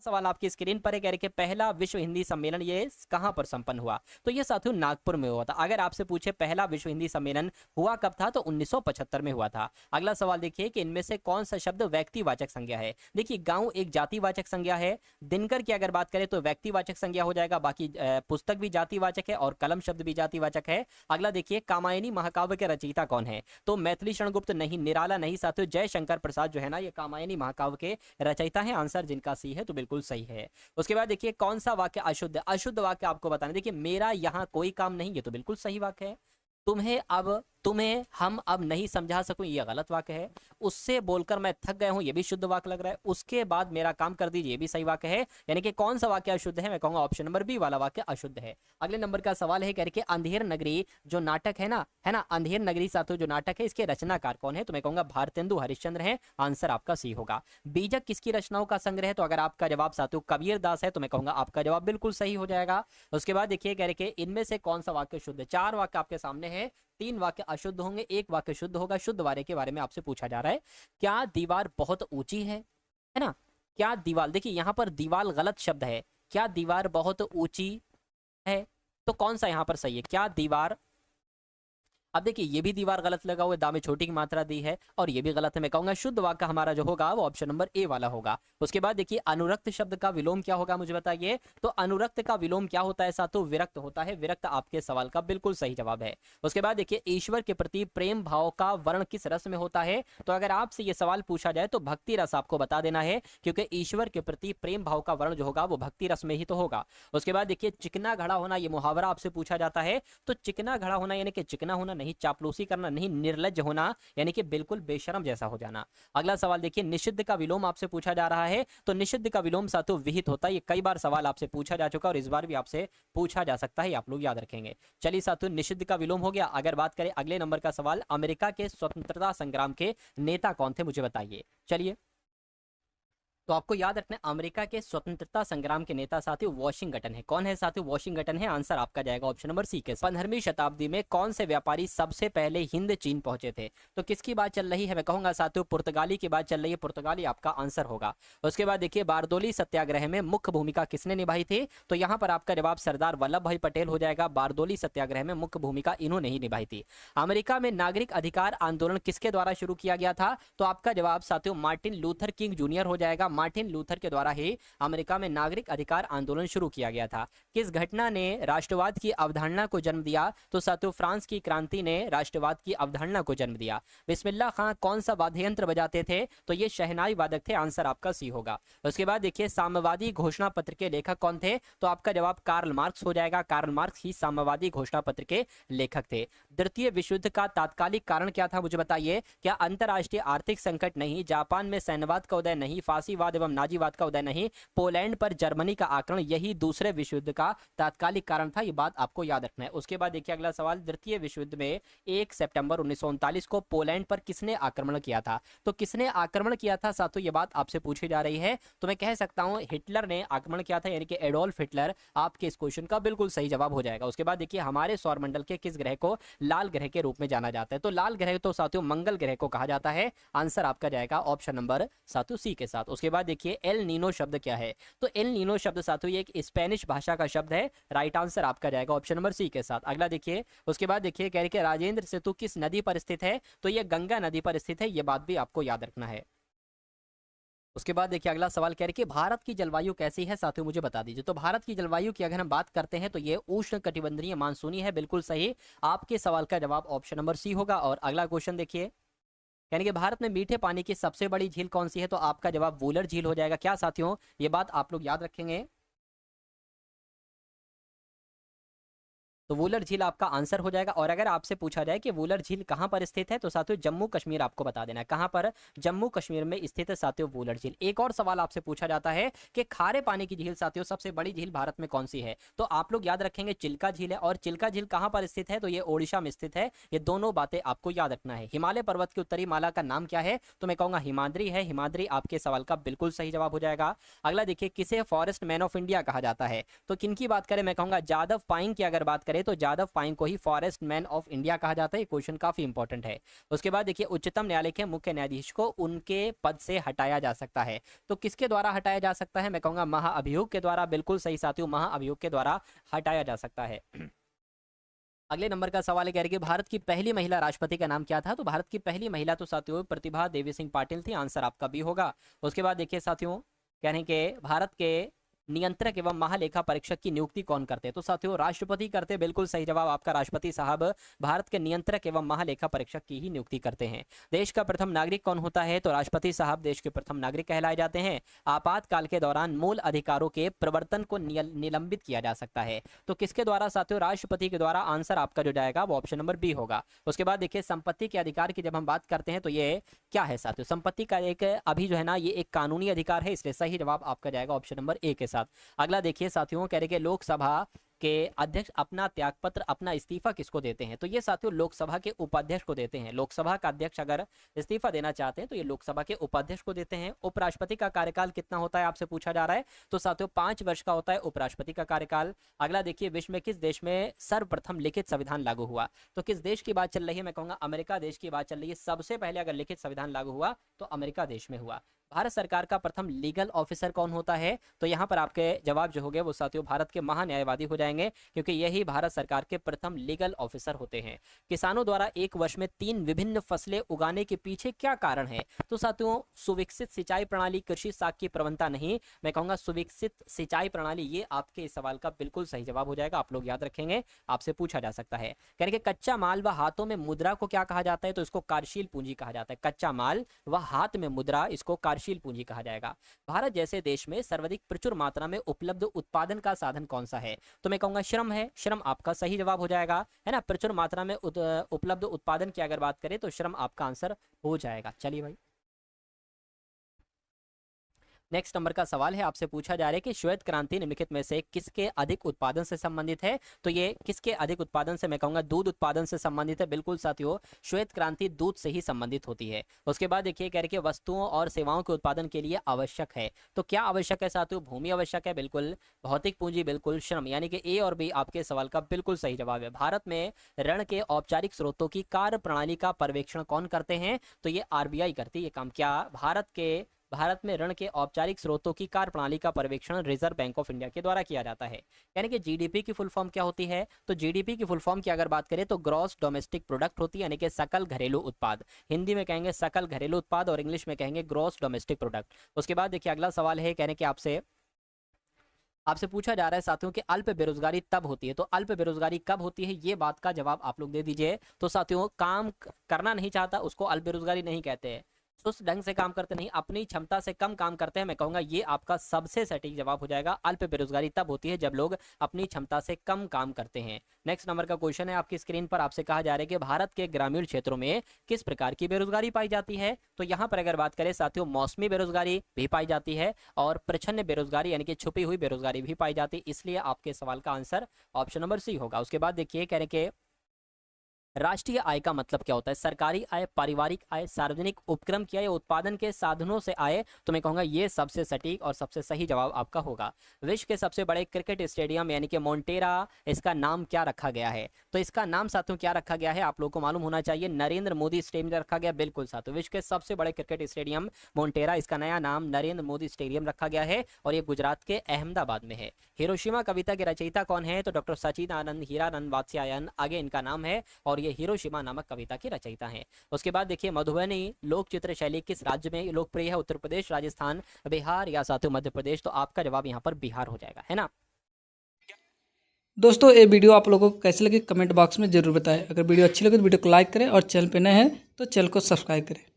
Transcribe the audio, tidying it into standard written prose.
सवाल आपकी स्क्रीन पर है, कह रहे कि पहला विश्व हिंदी सम्मेलन ये कहां पर संपन्न हुआ, तो ये साथियों नागपुर में हुआ था। अगर आपसे पूछे पहला विश्व हिंदी सम्मेलन हुआ कब था, तो 1975 में हुआ था। अगला सवाल देखिए कि इनमें से कौन सा शब्द व्यक्तिवाचक संज्ञा है। देखिए गांव एक जातिवाचक संज्ञा है, दिनकर की अगर बात करें तो व्यक्तिवाचक संज्ञा हो जाएगा, बाकी पुस्तक भी जातिवाचक है और कलम शब्द भी जातिवाचक है। अगला देखिए कामायनी महाकाव्य के रचयिता कौन है, तो मैथिली शरणगुप्त नहीं, निराला नहीं साथियों, जयशंकर प्रसाद जो है ना ये कामायनी महाकाव्य के रचयिता है। आंसर जिनका सी है तो बिल्कुल सही है। उसके बाद देखिए कौन सा वाक्य अशुद्ध, अशुद्ध वाक्य आपको बताना। देखिए मेरा यहाँ कोई काम नहीं, ये तो बिल्कुल सही वाक्य है। तुम्हें हम अब नहीं समझा सकूं, ये गलत वाक्य है। उससे बोलकर मैं थक गया हूं, ये भी शुद्ध वाक्य लग रहा है। उसके बाद मेरा काम कर दीजिए, ये भी सही वाक्य है। यानी कि कौन सा वाक्य अशुद्ध है, मैं कहूंगा ऑप्शन नंबर बी वाला वाक्य अशुद्ध है। अगले नंबर का सवाल है, कह रहे कि अंधेर नगरी जो नाटक है ना अंधेर नगरी साथियों जो नाटक है, इसके रचनाकार कौन है, तो मैं कहूंगा भारतेंदु हरिश्चंद्र है। आंसर आपका सी होगा। बीजक किसकी रचनाओं का संग्रह है, तो अगर आपका जवाब साथियों कबीर दास है तो मैं कहूंगा आपका जवाब बिल्कुल सही हो जाएगा। उसके बाद देखिए कह रहे कि इनमें से कौन सा वाक्य शुद्ध है। 4 वाक्य आपके सामने है, 3 वाक्य अशुद्ध होंगे, 1 वाक्य शुद्ध होगा। शुद्ध वाक्य के बारे में आपसे पूछा जा रहा है, क्या दीवार बहुत ऊंची है ना। क्या दीवार, देखिए यहां पर दीवार गलत शब्द है, क्या दीवार बहुत ऊंची है, तो कौन सा यहां पर सही है, क्या दीवार। अब देखिए ये भी दीवार गलत लगा हुआ है, दा में छोटी की मात्रा दी है और ये भी गलत है। मैं कहूंगा शुद्ध वाक्य हमारा जो होगा वो ऑप्शन नंबर ए वाला होगा। उसके बाद देखिए अनुरक्त शब्द का विलोम क्या होगा, मुझे बताइए। तो अनुरक्त का विलोम क्या होता है साथियों, विरक्त होता है। विरक्त आपके सवाल का बिल्कुल सही जवाब है। उसके बाद देखिए ईश्वर के प्रति प्रेम भाव का वर्ण किस रस में होता है, तो अगर आपसे ये सवाल पूछा जाए तो भक्ति रस आपको बता देना है, क्योंकि ईश्वर के प्रति प्रेम भाव का वर्ण जो होगा वो भक्ति रस में ही तो होगा। उसके बाद देखिए चिकना घड़ा होना, ये मुहावरा आपसे पूछा जाता है, तो चिकना घड़ा होना यानी कि चिकना होना नहीं, चापलूसी करना नहीं, निर्लज्ज होना यानी कि बिल्कुल बेशरम जैसा हो जाना। अगला सवाल देखिए निषिद्ध का विलोम आपसे पूछा जा रहा है, तो निषिद्ध का विलोम साथियों विहित होता है। ये कई बार सवाल आपसे पूछा जा चुका है और इस बार भी आपसे पूछा जा सकता है, आप लोग याद रखेंगे। चलिए साथियों निषिद्ध का विलोम हो गया। अगर बात करें अगले नंबर का सवाल, अमेरिका के स्वतंत्रता संग्राम के नेता कौन थे, मुझे बताइए। चलिए तो आपको याद रखना है अमेरिका के स्वतंत्रता संग्राम के नेता साथियों वाशिंगटन है। कौन है साथियों, वाशिंगटन है। आंसर आपका जाएगा ऑप्शन नंबर सी के। 15वीं शताब्दी में कौन से व्यापारी सबसे पहले हिंद चीन पहुंचे थे, तो किसकी बात चल रही है, मैं कहूंगा साथियों पुर्तगाली की बात चल रही है। पुर्तगाली आपका आंसर होगा। उसके बाद देखिए बारदोली सत्याग्रह में मुख्य भूमिका किसने निभाई थी, तो यहाँ पर आपका जवाब सरदार वल्लभ भाई पटेल हो जाएगा। बारदोली सत्याग्रह में मुख्य भूमिका इन्होंने ही निभाई थी। अमेरिका में नागरिक अधिकार आंदोलन किसके द्वारा शुरू किया गया था, तो आपका जवाब साथियों मार्टिन लूथर किंग जूनियर हो जाएगा। मार्टिन लूथर के द्वारा ही अमेरिका में नागरिक अधिकार आंदोलन शुरू किया गया था। किस घटना ने राष्ट्रवाद की अवधारणा को जन्म दिया, तो साथियों फ्रांस की क्रांति ने राष्ट्रवाद की अवधारणा को जन्म दिया। बिस्मिल्लाह खां कौन सा वाद्य यंत्र बजाते थे, तो ये शहनाई वादक थे। आंसर आपका सी होगा। उसके बाद देखिए साम्यवादी घोषणा पत्र के लेखक कौन थे, तो आपका जवाब कार्ल मार्क्स हो जाएगा। कार्ल मार्क्स ही साम्यवादी घोषणा पत्र के लेखक थे। द्वितीय विश्व युद्ध का तात्कालिक कारण क्या था, मुझे बताइए। क्या अंतरराष्ट्रीय आर्थिक संकट नहीं, जापान में सैन्यवाद का उदय नहीं, फांसीवाद एवं नाजीवाद का उदय नहीं, पोलैंड पर जर्मनी का आक्रमण, यही दूसरे विश्व युद्ध का तात्कालिक कारण था। ये बात आपको याद रखना है। उसके बाद देखिए अगला सवाल, द्वितीय विश्व युद्ध में 1 सितंबर 1939 को पोलैंड पर किसने आक्रमण किया था, तो किसने आक्रमण किया था साथियों, ये बात आपसे पूछी जा रही है। तो मैं कह सकता हूं हिटलर ने आक्रमण किया था, यानी कि एडोल्फ हिटलर आपके इस क्वेश्चन का बिल्कुल सही जवाब हो जाएगा। उसके बाद देखिए हमारे सौरमंडल के किस ग्रह को लाल ग्रह के रूप में जाना जाता है, तो लाल ग्रह तो साथियों मंगल ग्रह को कहा जाता है। आंसर आपका जाएगा ऑप्शन नंबर साथियों सी के साथ। उसके बाद देखिए एल नीनो शब्द क्या है, तो एल नीनो शब्द साथियों ये एक स्पेनिश भाषा का शब्द है। राइट आंसर आपका जाएगा ऑप्शन नंबर सी के साथ। अगला देखिए उसके बाद देखिए कह रहे कि राजेंद्र सेतु किस नदी पर स्थित है, तो ये गंगा नदी पर स्थित है। ये बात भी आपको याद रखना है। उसके बाद देखिए अगला सवाल कह रहे कि भारत की जलवायु कैसी है साथियों, मुझे बता दीजिए। तो भारत की जलवायु की अगर हम बात करते हैं तो ये उष्ण कटिबंधीय मानसूनी है, बिल्कुल सही। आपके सवाल का जवाब ऑप्शन नंबर सी होगा। और अगला क्वेश्चन देखिए, यानी कि भारत में मीठे पानी की सबसे बड़ी झील कौन सी है, तो आपका जवाब वूलर झील हो जाएगा। क्या साथियों, ये बात आप लोग याद रखेंगे। तो वूलर झील आपका आंसर हो जाएगा। और अगर आपसे पूछा जाए कि वूलर झील कहां पर स्थित है, तो साथियों जम्मू कश्मीर आपको बता देना है। कहां पर, जम्मू कश्मीर में स्थित है साथियों वूलर झील। एक और सवाल आपसे पूछा जाता है कि खारे पानी की झील साथियों सबसे बड़ी झील भारत में कौन सी है, तो आप लोग याद रखेंगे चिल्का झील है। और चिल्का झील कहां पर स्थित है, तो ये ओडिशा में स्थित है। ये दोनों बातें आपको याद रखना है। हिमालय पर्वत की उत्तरी माला का नाम क्या है, तो मैं कहूंगा हिमाद्री है। हिमाद्री आपके सवाल का बिल्कुल सही जवाब हो जाएगा। अगला देखिए किसे फॉरेस्ट मैन ऑफ इंडिया कहा जाता है, तो किन की बात करें, मैं कहूंगा जादव पाइंग की अगर बात करें करें तो जादव पायेंग को ही फॉरेस्ट मैन ऑफ इंडिया कहा जाता है। ये क्वेश्चन काफी इंपॉर्टेंट है। उसके बाद देखिए उच्चतम न्यायालय के मुख्य न्यायाधीश को उनके पद से हटाया जा सकता है। तो किसके द्वारा हटाया जा सकता है? मैं कहूंगा महाअभियोग के द्वारा। बिल्कुल सही साथियों, महाअभियोग के द्वारा हटाया जा सकता है। अगले नंबर का सवाल है, कह रहे कि भारत की पहली महिला राष्ट्रपति का नाम क्या था? तो भारत की पहली महिला तो साथियों प्रतिभा देवी सिंह पाटिल थी। आंसर आपका बी होगा। उसके बाद देखिए साथियों, कह रहे हैं कि भारत के नियंत्रक एवं महालेखा परीक्षक की नियुक्ति कौन करते हैं? तो साथियों राष्ट्रपति करते। बिल्कुल सही जवाब आपका, राष्ट्रपति साहब भारत के नियंत्रक एवं महालेखा परीक्षक की ही नियुक्ति करते हैं। देश का प्रथम नागरिक कौन होता है? तो राष्ट्रपति साहब देश के प्रथम नागरिक कहलाए जाते हैं। आपातकाल के दौरान मूल अधिकारों के प्रवर्तन को निलंबित किया जा सकता है। तो किसके द्वारा साथियों? राष्ट्रपति के द्वारा। आंसर आपका जो जाएगा वो ऑप्शन नंबर बी होगा। उसके बाद देखिए संपत्ति के अधिकार की जब हम बात करते हैं तो ये क्या है साथियों? संपत्ति का एक अभी जो है ना ये एक कानूनी अधिकार है, इसलिए सही जवाब आपका जाएगा ऑप्शन नंबर ए के साथ। अगला देखिए साथियों, कह रहे कि लोकसभा के अध्यक्ष अपना त्यागपत्र, अपना इस्तीफा किसको देते हैं? तो ये साथियों लोकसभा के उपाध्यक्ष को देते हैं। लोकसभा का अध्यक्ष अगर इस्तीफा देना चाहते हैं तो ये लोकसभा के उपाध्यक्ष को देते हैं। उपराष्ट्रपति का कार्यकाल कितना होता है आपसे पूछा जा रहा है? तो साथियों 5 वर्ष का होता है उपराष्ट्रपति का कार्यकाल। अगला देखिए, विश्व में किस देश में सर्वप्रथम लिखित संविधान लागू हुआ? तो किस देश की बात चल रही है? मैं कहूंगा अमेरिका देश की बात चल रही है। सबसे पहले अगर लिखित संविधान लागू हुआ तो अमेरिका देश में हुआ। भारत सरकार का प्रथम लीगल ऑफिसर कौन होता है? तो यहाँ पर आपके जवाब जो होंगे वो साथियों भारत के महान्यायवादी हो जाएंगे, क्योंकि यही भारत सरकार के प्रथम लीगल ऑफिसर होते हैं। किसानों द्वारा एक वर्ष में 3 विभिन्न फसलें उगाने के पीछे क्या कारण है? तो साथियों सुविकसित सिंचाई प्रणाली, कृषि साख की प्रबंधता नहीं, मैं कहूंगा सुविकसित सिंचाई प्रणाली। ये आपके इस सवाल का बिल्कुल सही जवाब हो जाएगा। आप लोग याद रखेंगे, आपसे पूछा जा सकता है। कह रहे कि कच्चा माल व हाथों में मुद्रा को क्या कहा जाता है? तो इसको कार्यशील पूंजी कहा जाता है। कच्चा माल व हाथ में मुद्रा, इसको कार्यशील पूंजी कहा जाएगा। भारत जैसे देश में सर्वाधिक प्रचुर मात्रा में उपलब्ध उत्पादन का साधन कौन सा है? तो मैं कहूंगा श्रम है। श्रम आपका सही जवाब हो जाएगा, है ना। प्रचुर मात्रा में उपलब्ध उत्पादन की अगर बात करें तो श्रम आपका आंसर हो जाएगा। चलिए भाई, नेक्स्ट नंबर का सवाल है, आपसे पूछा जा रहा है कि श्वेत क्रांति निम्नलिखित में से किसके अधिक उत्पादन से संबंधित है? तो ये किसके अधिक उत्पादन से? मैं कहूंगा दूध उत्पादन से संबंधित है। बिल्कुल साथियों, श्वेत क्रांति दूध से ही संबंधित होती है। उसके बाद देखिए कह रहे कि वस्तुओं और सेवाओं के उत्पादन के लिए आवश्यक है। तो क्या आवश्यक है साथियों? भूमि आवश्यक है, बिल्कुल। भौतिक पूंजी, बिल्कुल। श्रम, यानी कि ए और बी आपके सवाल का बिल्कुल सही जवाब है। भारत में ऋण के औपचारिक स्रोतों की कार्य प्रणाली का पर्यवेक्षण कौन करते हैं? तो ये आरबीआई करती है ये काम। क्या भारत में ऋण के औपचारिक स्रोतों की कार्य प्रणाली का पर्यवेक्षण रिजर्व बैंक ऑफ इंडिया के द्वारा किया जाता है। यानी कि जीडीपी की फुल फॉर्म क्या होती है? तो जीडीपी की फुल फॉर्म की अगर बात करें तो ग्रॉस डोमेस्टिक प्रोडक्ट होती है, यानी कि सकल घरेलू उत्पाद। हिंदी में कहेंगे सकल घरेलू उत्पाद और इंग्लिश में कहेंगे ग्रॉस डोमेस्टिक प्रोडक्ट। उसके बाद देखिए अगला सवाल है, कहने कि आपसे पूछा जा रहा है साथियों कि अल्प बेरोजगारी तब होती है। तो अल्प बेरोजगारी कब होती है, ये बात का जवाब आप लोग दे दीजिए। तो साथियों काम करना नहीं चाहता उसको अल्प बेरोजगारी नहीं कहते हैं। सुस्त ढंग से काम करते नहीं, अपनी क्षमता से कम काम करते हैं, मैं कहूंगा ये आपका सबसे सटीक जवाब हो जाएगा। अल्प बेरोजगारी तब होती है जब लोग अपनी क्षमता से कम काम करते हैं। नेक्स्ट नंबर का क्वेश्चन है आपकी स्क्रीन पर, आपसे कहा जा रहा है कि भारत के ग्रामीण क्षेत्रों में किस प्रकार की बेरोजगारी पाई जाती है? तो यहाँ पर अगर बात करें साथियों मौसमी बेरोजगारी भी पाई जाती है और प्रच्छन्न बेरोजगारी यानी कि छुपी हुई बेरोजगारी भी पाई जाती है। इसलिए आपके सवाल का आंसर ऑप्शन नंबर सी होगा। उसके बाद देखिए कह रहे कि राष्ट्रीय आय का मतलब क्या होता है? सरकारी आय, पारिवारिक आय, सार्वजनिक उपक्रम की आय या उत्पादन के साधनों से आय? तो मैं कहूंगा ये सबसे सटीक और सबसे सही जवाब आपका होगा। विश्व के सबसे बड़े क्रिकेट स्टेडियम यानी कि मोन्टेरा, इसका नाम क्या रखा गया है? तो इसका नाम साथियों क्या रखा गया है आप लोगों को मालूम होना चाहिए। नरेंद्र मोदी स्टेडियम रखा गया। बिल्कुल साथियों, विश्व के सबसे बड़े क्रिकेट स्टेडियम मोन्टेरा, इसका नया नाम नरेंद्र मोदी स्टेडियम रखा गया है और ये गुजरात के अहमदाबाद में है। हिरोशिमा कविता के रचयिता कौन है? तो डॉक्टर सचिदानंद हीरानंद वात्स्यायन आगे इनका नाम है और ये हिरोशिमा नामक कविता की रचयिता हैं। उसके बाद देखिए मधुबनी लोक चित्र शैली किस राज्य में लोकप्रिय है? उत्तर प्रदेश, राजस्थान, बिहार या साथियों मध्य प्रदेश? तो आपका जवाब यहाँ पर बिहार हो जाएगा, है ना। दोस्तों ये वीडियो आप लोगों को कैसे लगी कमेंट बॉक्स में जरूर बताएं। अगर वीडियो अच्छी लगे तो वीडियो को लाइक करें और चैनल पे नए हैं तो चैनल को सब्सक्राइब करें।